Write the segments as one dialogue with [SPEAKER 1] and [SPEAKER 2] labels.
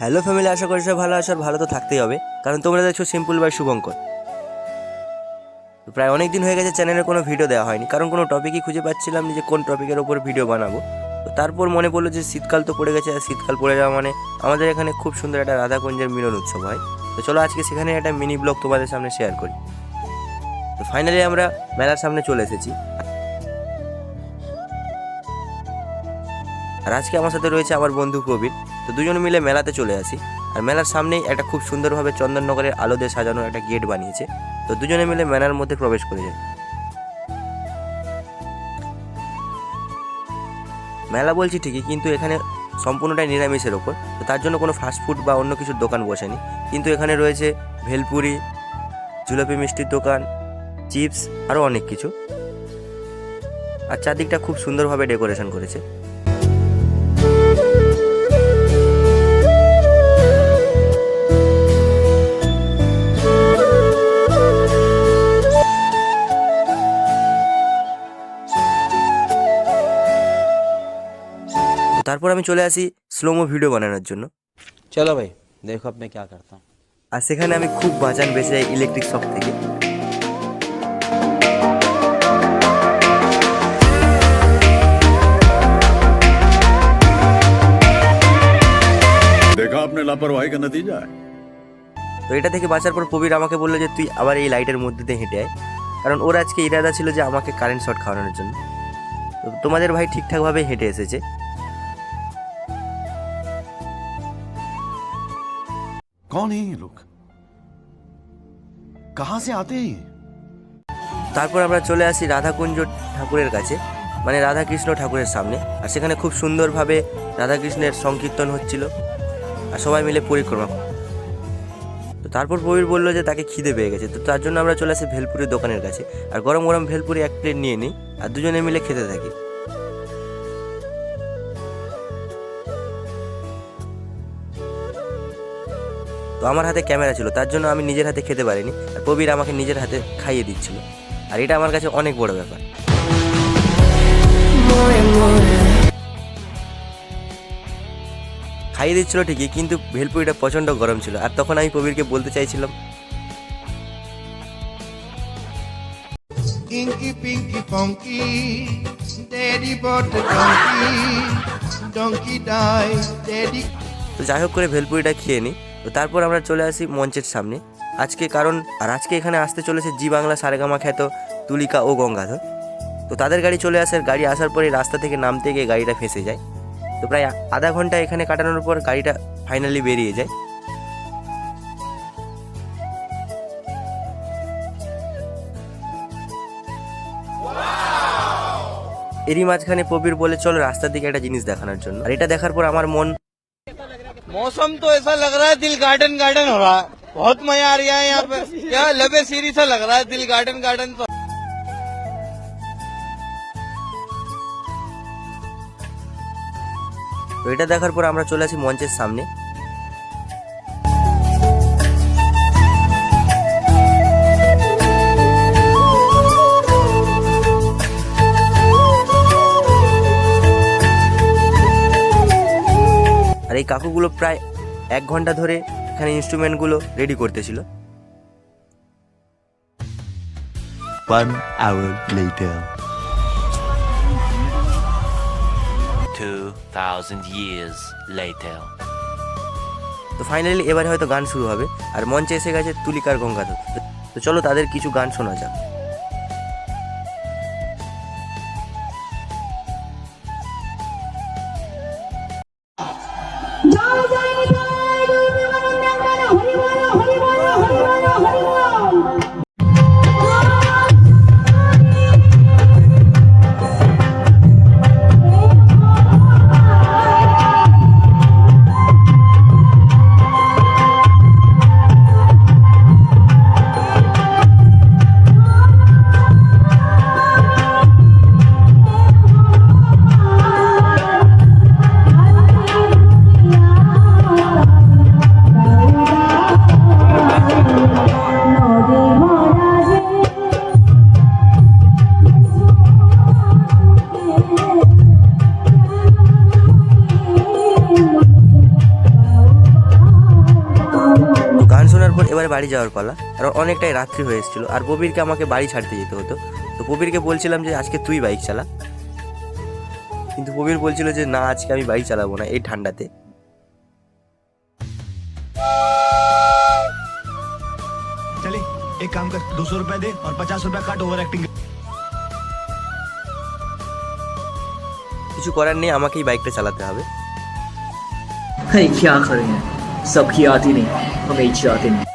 [SPEAKER 1] Hello family, আশা করি সব ভালো আছো আর ভালো তো থাকতেই হবে, কারণ তোমরা দেখছো সিম্পল বাই শুভঙ্কর। প্রায় অনেক দিন হয়ে গেছে চ্যানেলে কোনো ভিডিও দেওয়া হয়নি, কারণ কোনো টপিকই খুঁজে পাচ্ছিলাম না যে কোন টপিকের ওপর ভিডিও বানাবো। তো তারপর মনে পড়লো যে শীতকাল তো পড়ে গেছে, আর শীতকাল পড়ে যাওয়া মানে আমাদের এখানে খুব সুন্দর একটা রাধাকুঞ্জের মিলন উৎসব হয়। তো চলো আজকে সেখানে একটা মিনি ব্লগ তোমাদের সামনে শেয়ার করি। তো ফাইনালি আমরা মেলার সামনে চলে এসেছি, আর আজকে আমার সাথে রয়েছে আমার বন্ধু প্রবীর। তো দুজন মিলে মেলাতে চলে আসি, আর মেলার সামনেই একটা খুব সুন্দরভাবে চন্দননগরের আলো দিয়ে সাজানো একটা গেট বানিয়েছে। তো দুজনে মিলে মেলার মধ্যে প্রবেশ করে যায়। মেলা বলছি ঠিকই, কিন্তু এখানে সম্পূর্ণটাই নিরামিষের ওপর। তো তার জন্য কোনো ফাস্টফুড বা অন্য কিছুর দোকান বসেনি, কিন্তু এখানে রয়েছে ভেলপুরি, জিলাপি মিষ্টির দোকান, চিপস, আরও অনেক কিছু। আর চারদিকটা খুব সুন্দরভাবে ডেকোরেশন করেছে। তারপর আমি চলে আসি স্লোমো ভিডিও বানানোর জন্য।
[SPEAKER 2] चलो भाई देखो अब मैं क्या करता हूँ।
[SPEAKER 1] আর সেখানে আমি খুব বাজান বেঁচে যাই ইলেকট্রিক শপ থেকে।
[SPEAKER 3] देखा आपने लापरवाही का नतीजा है।
[SPEAKER 1] তো এটা থেকে বাঁচার পর প্রবীর আমাকে বললো যে তুই আবার এই লাইটের মধ্যে দিয়ে হেঁটে আয়, কারণ ওর আজকে ইরাদা ছিল যে আমাকে কারেন্ট শট খাওয়ানোর জন্য। তো তোমাদের ভাই ঠিকঠাকভাবে হেঁটে এসেছে।
[SPEAKER 3] कौन है ये लोग, कहाँ से आते हैं ये?
[SPEAKER 1] তারপর আমরা চলে আসি রাধাকুঞ্জ ঠাকুরের কাছে, মানে রাধাকৃষ্ণ ঠাকুরের সামনে। আর সেখানে খুব সুন্দরভাবে রাধাকৃষ্ণের সংকীর্তন হচ্ছিল, আর সবাই মিলে পরিক্রমা। তো তারপর প্রবীর বললো যে তাকে খিদে পেয়ে গেছে, তো তার জন্য আমরা চলে আসি ভেলপুরির দোকানের কাছে, আর গরম গরম ভেলপুরি এক প্লেট নিয়ে নিই, আর দুজনে মিলে খেতে থাকি। তো আমার হাতে ক্যামেরা ছিল, তার জন্য আমি নিজের হাতে খেতে পারিনি, আর প্রবীর আমাকে নিজের হাতে খাইয়ে দিচ্ছিল, আর এটা আমার কাছে অনেক বড় ব্যাপার। খাইয়ে দিচ্ছিল ঠিকই, কিন্তু ভেলপুরিটা প্রচণ্ড গরম ছিল, আর তখন আমি প্রবীরকে বলতে চাইছিলাম,
[SPEAKER 4] Inky Pinky Funky, Daddy bought the donkey, donkey died, Daddy.
[SPEAKER 1] তো যাই হোক করে ভেলপুরিটা খেয়ে নিই। তো তারপর আমরা চলে আসি মঞ্চের সামনে আজকে, কারণ আজকে এখানে আসতে চলেছে জি বাংলা সারেগামা খ্যাত তুলিকা ও গঙ্গাধর। তো তাদের গাড়ি চলে আসে, গাড়ি আসার পরে রাস্তা থেকে নামতে গিয়ে গাড়িটা ফেঁসে যায়। তো প্রায় আধা ঘন্টা এখানে কাটানোর পর গাড়িটা ফাইনালি বেরিয়ে যায়। এরই মাঝখানে প্রবীর বলে চলো রাস্তার দিকে একটা জিনিস দেখানোর জন্য, আর এটা দেখার পর আমার মন
[SPEAKER 5] मौसम तो ऐसा लग रहा है दिल गार्डन गार्डन हो रहा है। बहुत मजा आ रहा है यहाँ पे, क्या लबे सीरी सा लग रहा है दिल गार्डन गार्डन। तो
[SPEAKER 1] তো এটা দেখার পর আমরা চলে আসি মঞ্চের সামনে। আর এই কাকুগুলো প্রায় 1 ঘন্টা ধরে এখানে ইনস্ট্রুমেন্টগুলো রেডি করতেছিল।
[SPEAKER 6] 1 hour later.
[SPEAKER 7] 2000 years later.
[SPEAKER 1] তো ফাইনালি এবারে হয়তো গান শুরু হবে, আর মঞ্চে এসে গেছে তুলিকার গঙ্গাধর। তো চলো তাদের কিছু গান শোনা যাক। এবারে বাড়ি যাওয়ার পালা, আর অনেকটাই রাত্রি হয়ে এসেছিলো, আর প্রবীরকে আমাকে বাড়ি ছাড়তে যেতে হতো। তো প্রবীরকে বলছিলাম যে আজকে তুই বাইক চালা, কিন্তু প্রবীর বলছিল যে না, আজকে আমি বাইক চালাবো না এই ঠান্ডাতে।
[SPEAKER 8] चले एक काम कर 200 रुपए दे और 50 रुपए काट ओवर एक्टिंग।
[SPEAKER 1] কিছু করার নেই, আমাকেই বাইকটা চালাতে হবে।
[SPEAKER 9] hey, क्या करें सबकी आती नहीं हमें आती नहीं।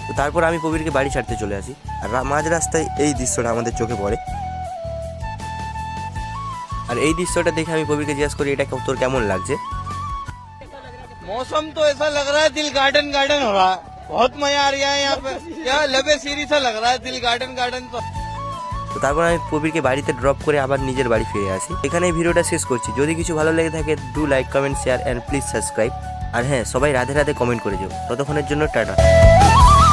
[SPEAKER 1] তো তারপর আমি প্রবীরকে বাড়ি ছাড়তে চলে আসি, আর মাঝ রাস্তায় এই দৃশ্যটা আমাদের চোখে পড়ে। আর এই দৃশ্যটা দেখে আমি প্রবীরকে জিজ্ঞাসা করি, এটা তোর কেমন লাগছে?
[SPEAKER 5] मौसम तो ऐसा लग रहा है दिल गार्डन गार्डन हो रहा है, बहुत मजा आ रहा है यहाँ पे, क्या लबे सीरी सा लग रहा है दिल गार्डन गार्डन।
[SPEAKER 1] তো তারপর আমি প্রবীরকে বাড়িতে ড্রপ করে আবার নিজের বাড়ি ফিরে আসি। এখানে এই ভিডিওটা শেষ করছি। যদি কিছু ভালো লেগে থাকে do like, comment, share and please subscribe. আর হ্যাঁ, সবাই রাধে রাধে কমেন্ট করে যাও। ততক্ষণের জন্য টাটা।